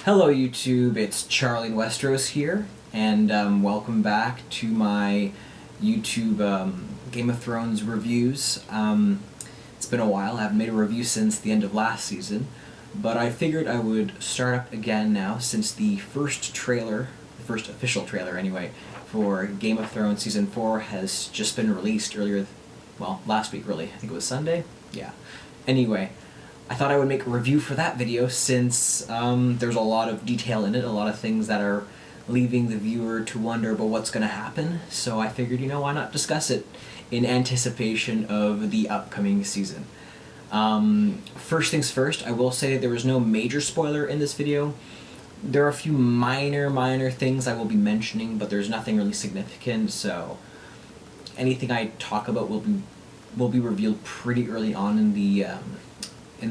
Hello YouTube, it's Charlie in Westeros here, and welcome back to my YouTube Game of Thrones reviews. It's been a while, I haven't made a review since the end of last season, but I figured I would start up again now since the first official trailer anyway, for Game of Thrones Season 4 has just been released last week really, I think it was Sunday? Yeah. Anyway, I thought I would make a review for that video since there's a lot of detail in it, a lot of things that are leaving the viewer to wonder about what's going to happen, so I figured, why not discuss it in anticipation of the upcoming season. First things first, I will say there was no major spoiler in this video. There are a few minor things I will be mentioning, but there's nothing really significant, so anything I talk about will be revealed pretty early on in the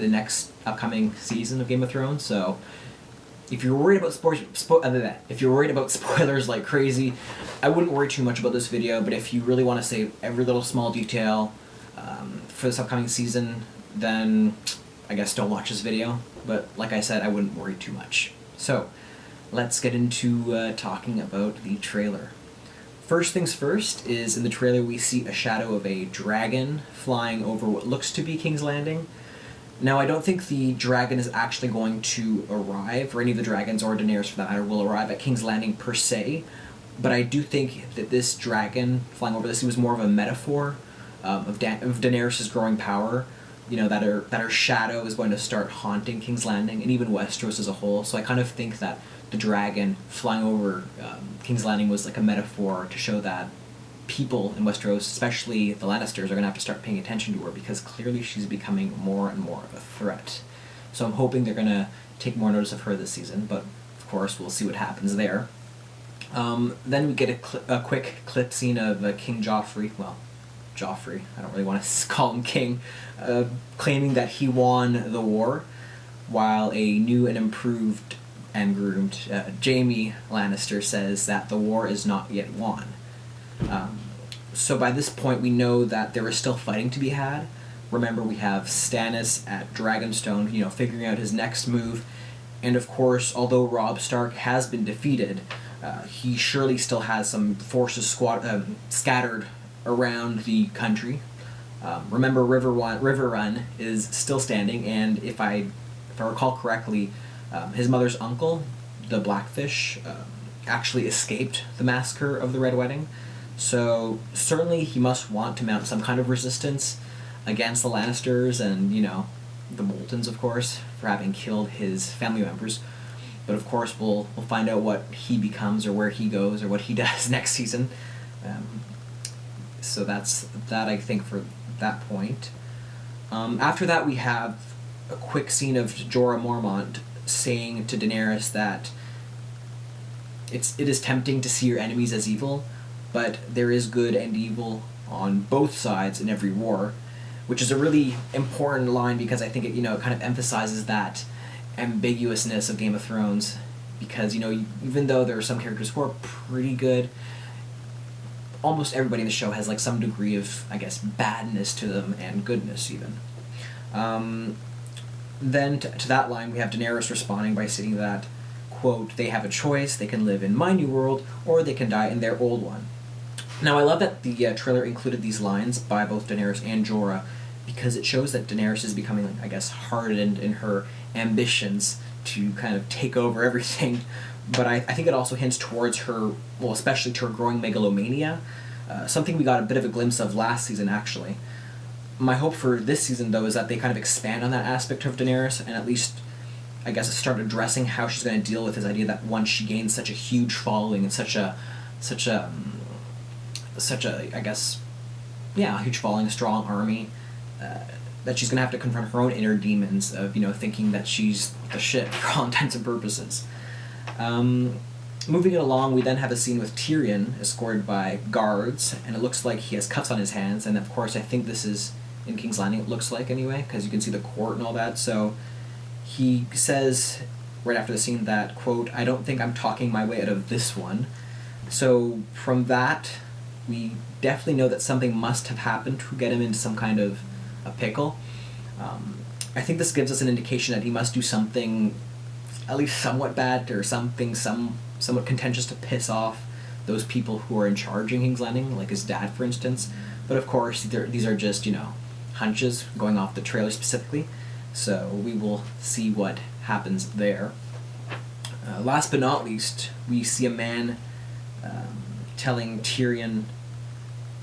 next upcoming season of Game of Thrones. So if you're worried about spoilers like crazy, I wouldn't worry too much about this video. But if you really want to save every little small detail for this upcoming season, then I guess don't watch this video. But like I said, I wouldn't worry too much. So let's get into talking about the trailer. First things first is in the trailer we see a shadow of a dragon flying over what looks to be King's Landing. Now, I don't think the dragon is actually going to arrive, or any of the dragons, or Daenerys for that matter, will arrive at King's Landing per se, but I do think that this dragon flying over this was more of a metaphor of Daenerys' growing power, that her shadow is going to start haunting King's Landing, and even Westeros as a whole, so I kind of think that the dragon flying over King's Landing was like a metaphor to show that people in Westeros, especially the Lannisters, are going to have to start paying attention to her because clearly she's becoming more and more of a threat. So I'm hoping they're going to take more notice of her this season, but of course we'll see what happens there. Then we get a quick clip scene of King Joffrey, Joffrey, I don't really want to call him king, claiming that he won the war, while a new and improved and groomed Jaime Lannister says that the war is not yet won. So by this point we know that there is still fighting to be had. Remember, we have Stannis at Dragonstone, figuring out his next move, and of course, although Robb Stark has been defeated, he surely still has some forces scattered around the country. Remember, River Run is still standing, and if I recall correctly, his mother's uncle, the Blackfish, actually escaped the massacre of the Red Wedding. So certainly he must want to mount some kind of resistance against the Lannisters and, the Boltons, of course, for having killed his family members. But of course we'll find out what he becomes or where he goes or what he does next season. So that's that, I think, for that point. After that we have a quick scene of Jorah Mormont saying to Daenerys that it is tempting to see your enemies as evil, but there is good and evil on both sides in every war, which is a really important line because I think it kind of emphasizes that ambiguousness of Game of Thrones, because even though there are some characters who are pretty good, almost everybody in the show has like some degree of, I guess, badness to them and goodness even. Then to that line we have Daenerys responding by saying that, quote, "They have a choice, they can live in my new world or they can die in their old one." Now, I love that the trailer included these lines by both Daenerys and Jorah, because it shows that Daenerys is becoming, I guess, hardened in her ambitions to kind of take over everything. But I think it also hints towards her, especially to her growing megalomania, something we got a bit of a glimpse of last season, actually. My hope for this season, though, is that they kind of expand on that aspect of Daenerys and at least, I guess, start addressing how she's going to deal with this idea that once she gains such a huge following and such a huge following, a strong army, that she's going to have to confront her own inner demons of, thinking that she's the shit for all intents and purposes. Moving it along, we then have a scene with Tyrion escorted by guards, and it looks like he has cuffs on his hands, and of course I think this is in King's Landing, it looks like anyway, because you can see the court and all that. So he says right after the scene that, quote, "I don't think I'm talking my way out of this one." So from that, we definitely know that something must have happened to get him into some kind of a pickle. I think this gives us an indication that he must do something at least somewhat bad or something somewhat contentious to piss off those people who are in charge in King's Landing, like his dad, for instance. But of course, these are just, you know, hunches going off the trailer specifically. So we will see what happens there. Last but not least, we see a man telling Tyrion,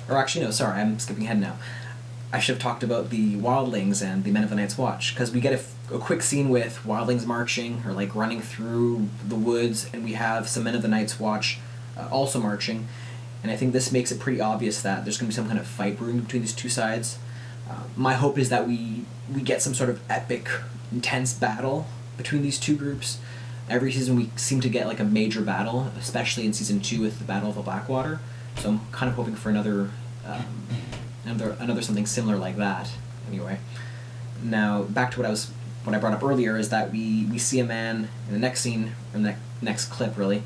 or actually no, sorry, I'm skipping ahead now. I should have talked about the wildlings and the Men of the Night's Watch, because we get a quick scene with wildlings marching, or like running through the woods, and we have some Men of the Night's Watch also marching, and I think this makes it pretty obvious that there's going to be some kind of fight brewing between these two sides. My hope is that we get some sort of epic, intense battle between these two groups. Every season we seem to get like a major battle, especially in season 2 with the Battle of the Blackwater. So I'm kind of hoping for another something similar like that. Anyway, now back to what I brought up earlier is that we see a man in the next scene, or the next clip really,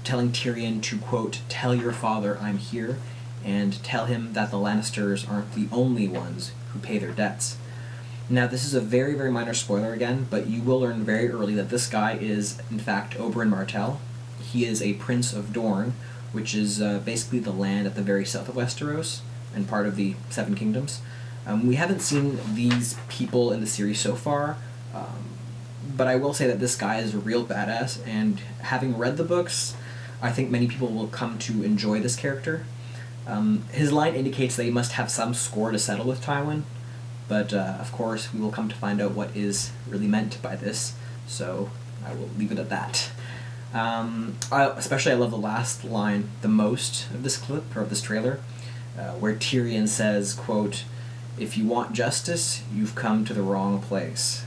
telling Tyrion to, quote, "Tell your father I'm here, and tell him that the Lannisters aren't the only ones who pay their debts." Now, this is a very, very minor spoiler again, but you will learn very early that this guy is, in fact, Oberyn Martell. He is a prince of Dorne, which is basically the land at the very south of Westeros, and part of the Seven Kingdoms. We haven't seen these people in the series so far, but I will say that this guy is a real badass, and having read the books, I think many people will come to enjoy this character. His line indicates that he must have some score to settle with Tywin, but of course we will come to find out what is really meant by this, so I will leave it at that. Especially I love the last line the most of this clip, or of this trailer, where Tyrion says, quote, "If you want justice, you've come to the wrong place."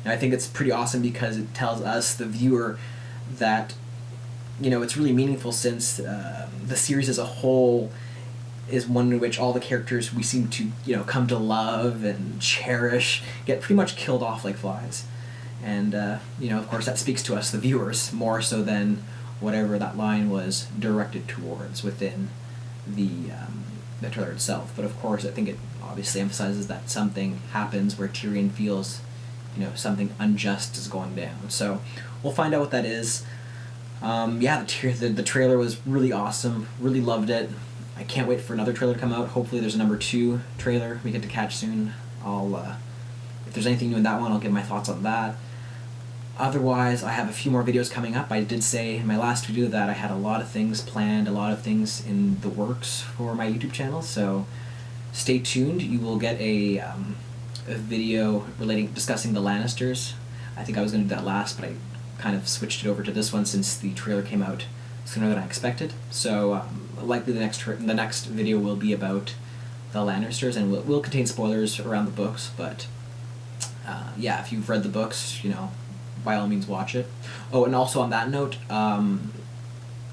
And I think it's pretty awesome because it tells us, the viewer, that, you know, it's really meaningful, since the series as a whole is one in which all the characters we seem to, you know, come to love and cherish get pretty much killed off like flies. And, you know, of course that speaks to us, the viewers, more so than whatever that line was directed towards within the trailer itself. But of course I think it obviously emphasizes that something happens where Tyrion feels, you know, something unjust is going down. So we'll find out what that is. Yeah, the trailer was really awesome. Really loved it. I can't wait for another trailer to come out. Hopefully there's a number 2 trailer we get to catch soon. If there's anything new in that one, I'll give my thoughts on that. Otherwise, I have a few more videos coming up. I did say in my last video that I had a lot of things planned, a lot of things in the works for my YouTube channel, so stay tuned. You will get a video discussing the Lannisters. I think I was going to do that last, but I kind of switched it over to this one since the trailer came out sooner than I expected. So likely the next video will be about the Lannisters, and will contain spoilers around the books, but yeah, if you've read the books, you know, by all means watch it. Oh, and also on that note,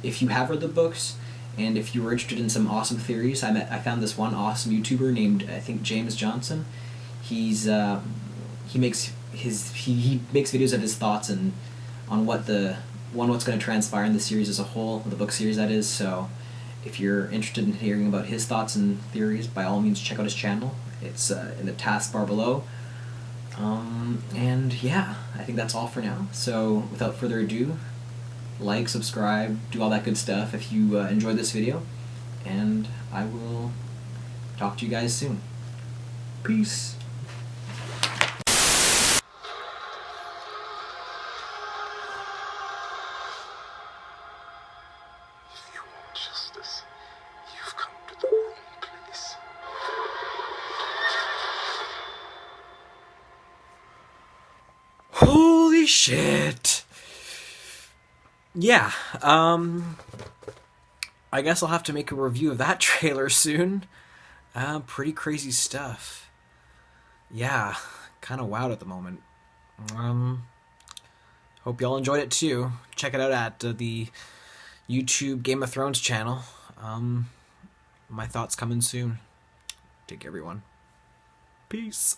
if you have read the books, and if you were interested in some awesome theories, I found this one awesome YouTuber named, I think, James Johnson. He makes videos of his thoughts and on what's going to transpire in the series as a whole, the book series that is. So if you're interested in hearing about his thoughts and theories, by all means check out his channel. It's in the taskbar below. And yeah, I think that's all for now. So without further ado, like, subscribe, do all that good stuff if you enjoyed this video, and I will talk to you guys soon. Peace. If you want justice, you've come to the wrong place. Holy shit. Yeah, I guess I'll have to make a review of that trailer soon. Pretty crazy stuff. Yeah, kind of wowed at the moment. Hope y'all enjoyed it too. Check it out at the YouTube Game of Thrones channel. My thoughts coming soon. Take care, everyone. Peace.